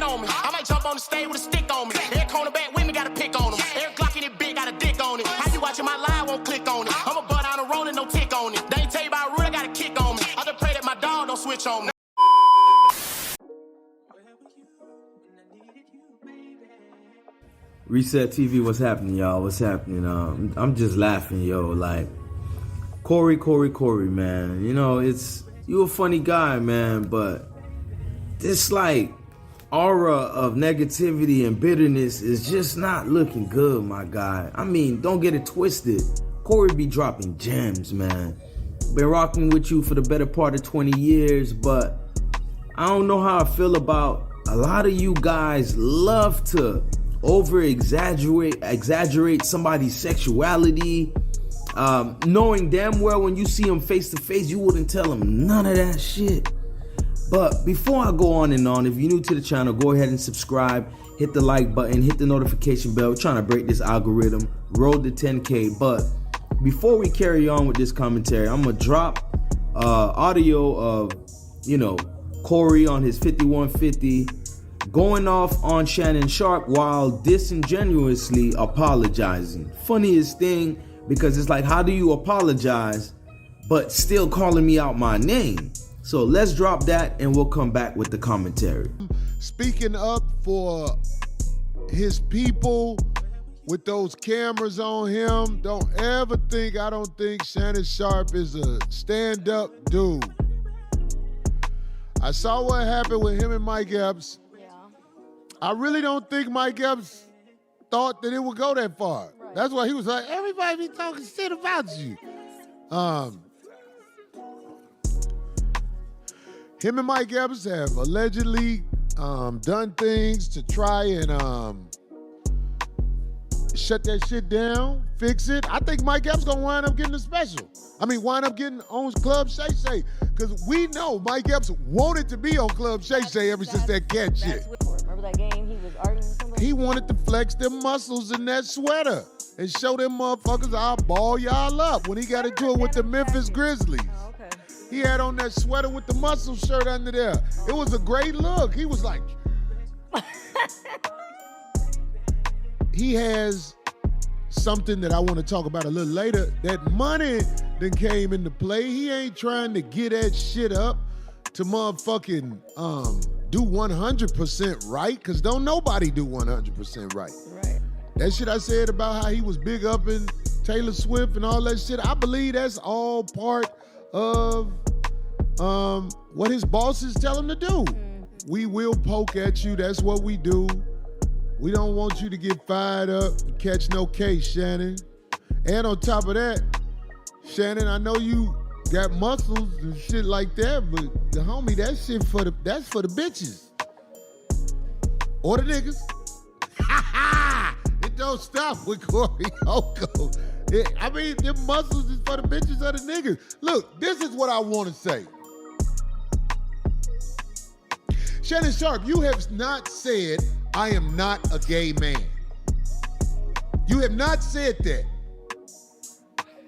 tat on me. I might jump on the stage with a stick on me. Every cornerback with me got a pick on him. Every Glock in it big got a dick on it. How you watching my live, won't click on it. I'm a butt on a rolling, no tick on it. They ain't tell you about root, I got a kick on me. I just pray that my dog don't switch on me. Reset TV, what's happening, y'all? What's happening? I'm just laughing, yo. Like, Cory, man. You know, you a funny guy, man, but this, like, aura of negativity and bitterness is just not looking good, my guy. I mean, don't get it twisted. Cory be dropping gems, man. Been rocking with you for the better part of 20 years, but I don't know how I feel about a lot of you guys love to exaggerate somebody's sexuality, knowing damn well when you see them face to face, you wouldn't tell them none of that shit. But before I go on and on, if you're new to the channel, go ahead and subscribe, hit the like button, hit the notification bell. We're trying to break this algorithm, road to 10K. But before we carry on with this commentary, I'm gonna drop audio of, Cory on his 5150 going off on Shannon Sharpe while disingenuously apologizing. Funniest thing, because it's like, how do you apologize but still calling me out my name? So let's drop that and we'll come back with the commentary. Speaking up for his people with those cameras on him, I don't think Shannon Sharpe is a stand-up dude. I saw what happened with him and Mike Epps. I really don't think Mike Epps thought that it would go that far. Right. That's why he was like, everybody be talking shit about you. Him and Mike Epps have allegedly done things to try and shut that shit down, fix it. I think Mike Epps gonna wind up getting a special. Wind up getting on Club Shay Shay. Because we know Mike Epps wanted to be on Club Shay Shay ever since that cat shit. Remember that game he was arguing with somebody? He wanted to flex them muscles in that sweater and show them motherfuckers, I'll ball y'all up when he got into it with the Memphis Grizzlies. Oh, okay. He had on that sweater with the muscle shirt under there. It was a great look. He was like... He has something that I want to talk about a little later. That money that came into play. He ain't trying to get that shit up to motherfucking do 100% right, because don't nobody do 100% right. Right. That shit I said about how he was big up in Taylor Swift and all that shit, I believe that's all part of what his bosses tell him to do. We will poke at you. That's what we do. We don't want you to get fired up and catch no case, Shannon. And on top of that, Shannon, I know you got muscles and shit like that, but the homie, that shit that's for the bitches. Or the niggas. It don't stop with Cory Holcomb. Them muscles is for the bitches or the niggas. Look, this is what I want to say. Shannon Sharpe, you have not said, I am not a gay man. You have not said that.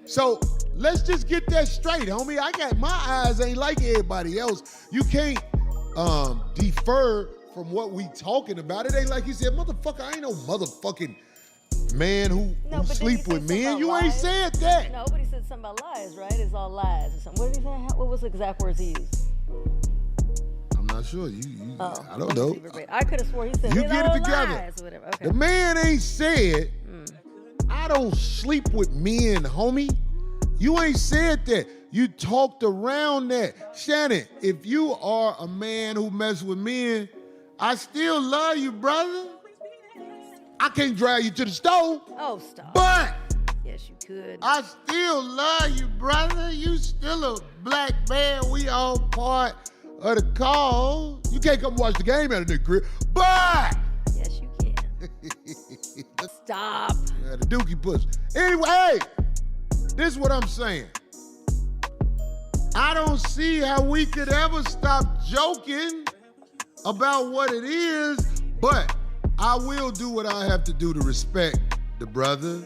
So let's just get that straight, homie. My eyes ain't like everybody else. You can't defer from what we talking about. It ain't like you said, motherfucker, I ain't no motherfucking man who sleep with men. You ain't said that. No, but he said something about lies, right? It's all lies or something. What did he say? What was the exact words he used? I'm not sure. I don't know. I could have swore he said, you get it together. Lies or whatever. Okay. The man ain't said, I don't sleep with men, homie. You ain't said that. You talked around that. Shannon, if you are a man who messes with men, I still love you, brother. I can't drag you to the stove. Oh, stop. But yes, you could. I still love you, brother. You still a black man. We all part of the call. You can't come watch the game out of the crib, but yes, you can. Stop. Yeah, the dookie push. Anyway, hey, this is what I'm saying. I don't see how we could ever stop joking about what it is, but I will do what I have to do to respect the brother.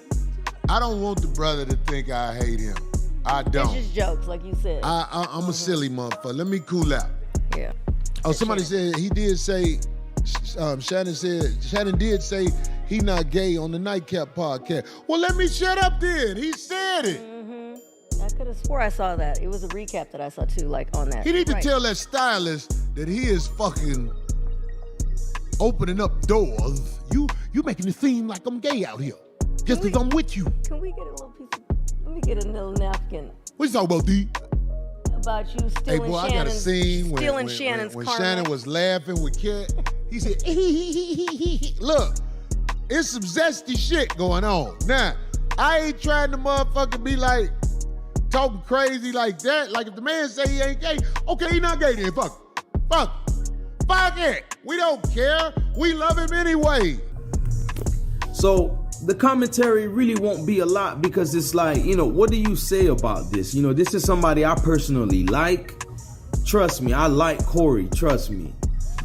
I don't want the brother to think I hate him. I don't. It's just jokes, like you said. I'm a silly motherfucker. Let me cool out. Yeah. Oh, somebody said he did say Shannon did say he not gay on the Nightcap podcast. Well, let me shut up then. He said it. I could have swore I saw that. It was a recap that I saw too, like on that. He need to Right. tell that stylist that he is fucking opening up doors. You making it seem like I'm gay out here. Just because I'm with you. Can we get a little piece of, let me get a little napkin What you talking about, D? about you Hey, stealing boy, I got a Shannon's, scene stealing Shannon's when karma. Shannon was laughing with Kat. He said, look, it's some zesty shit going on. Now, I ain't trying to motherfucking be like, talking crazy like that. Like if the man say he ain't gay, okay, he not gay then, fuck it. We don't care. We love him anyway. So the commentary really won't be a lot because it's like, what do you say about this? This is somebody I personally like. Trust me, I like Cory. Trust me.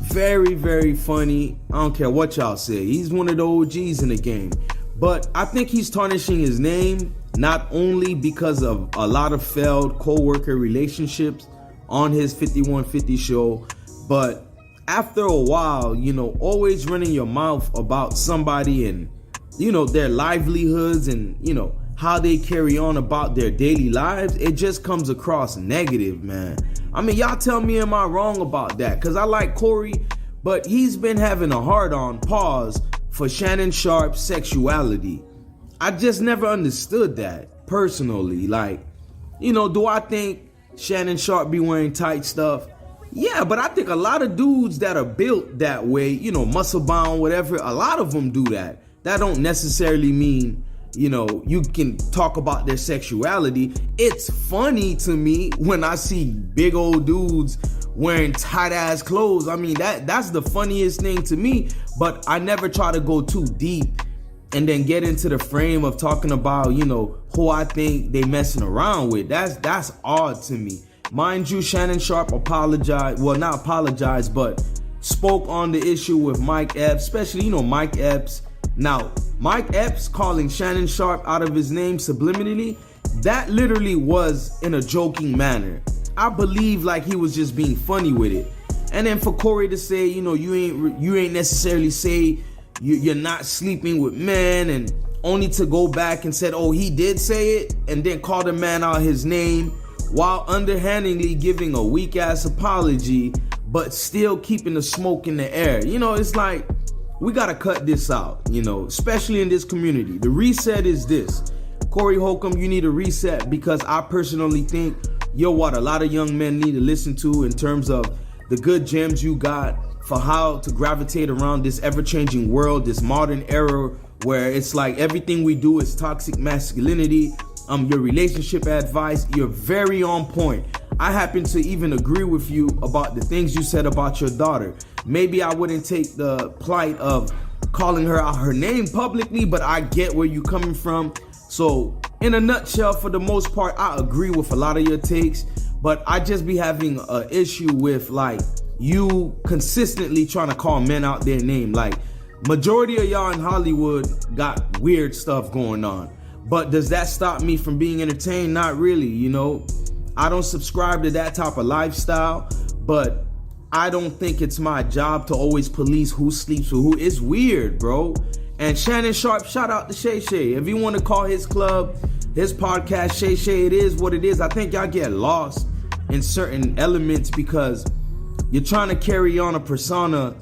Very, very funny. I don't care what y'all say. He's one of the OGs in the game. But I think he's tarnishing his name not only because of a lot of failed co-worker relationships on his 5150 show, but after a while, always running your mouth about somebody and, their livelihoods and, how they carry on about their daily lives, it just comes across negative, man. I mean, y'all tell me, am I wrong about that? Because I like Cory, but he's been having a hard-on pause for Shannon Sharpe's Sexuality. I just never understood that, personally. Like, do I think Shannon Sharpe be wearing tight stuff? Yeah, but I think a lot of dudes that are built that way, muscle bound, whatever, a lot of them do that. That don't necessarily mean, you can talk about their sexuality. It's funny to me when I see big old dudes wearing tight ass clothes. I mean, that's the funniest thing to me, but I never try to go too deep and then get into the frame of talking about, who I think they messing around with. That's odd to me. Mind you, Shannon Sharpe apologized, well, not apologized, but spoke on the issue with Mike Epps, especially, Mike Epps. Now, Mike Epps calling Shannon Sharpe out of his name subliminally, that literally was in a joking manner. I believe like he was just being funny with it. And then for Cory to say, you ain't necessarily say you're not sleeping with men, and only to go back and said, oh, he did say it, and then call the man out his name while underhandedly giving a weak ass apology, but still keeping the smoke in the air. It's like, we gotta cut this out, especially in this community. The reset is this. Cory Holcomb, you need a reset, because I personally think you're what a lot of young men need to listen to in terms of the good gems you got for how to gravitate around this ever-changing world, this modern era where it's like everything we do is toxic masculinity. Your relationship advice, you're very on point. I happen to even agree with you about the things you said about your daughter. Maybe I wouldn't take the plight of calling her out her name publicly, but I get where you're coming from. So in a nutshell, for the most part, I agree with a lot of your takes, but I just be having an issue with like you consistently trying to call men out their name. Like, majority of y'all in Hollywood got weird stuff going on. But does that stop me from being entertained? Not really, I don't subscribe to that type of lifestyle, but I don't think it's my job to always police who sleeps with who. It's weird, bro. And Shannon Sharpe, shout out to Shay Shay. If you want to call his club, his podcast, Shay Shay, it is what it is. I think y'all get lost in certain elements because you're trying to carry on a persona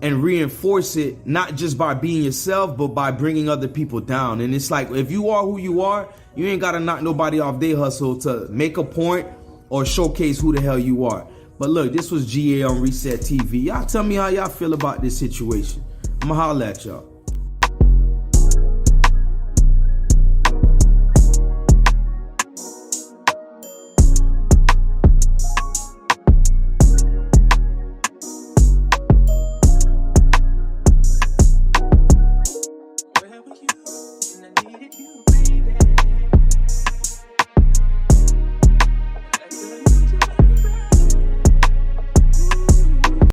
and reinforce it, not just by being yourself, but by bringing other people down. And it's like, if you are who you are, you ain't got to knock nobody off their hustle to make a point or showcase who the hell you are. But look, this was GA on Reset TV. Y'all tell me how y'all feel about this situation. I'ma holla at y'all.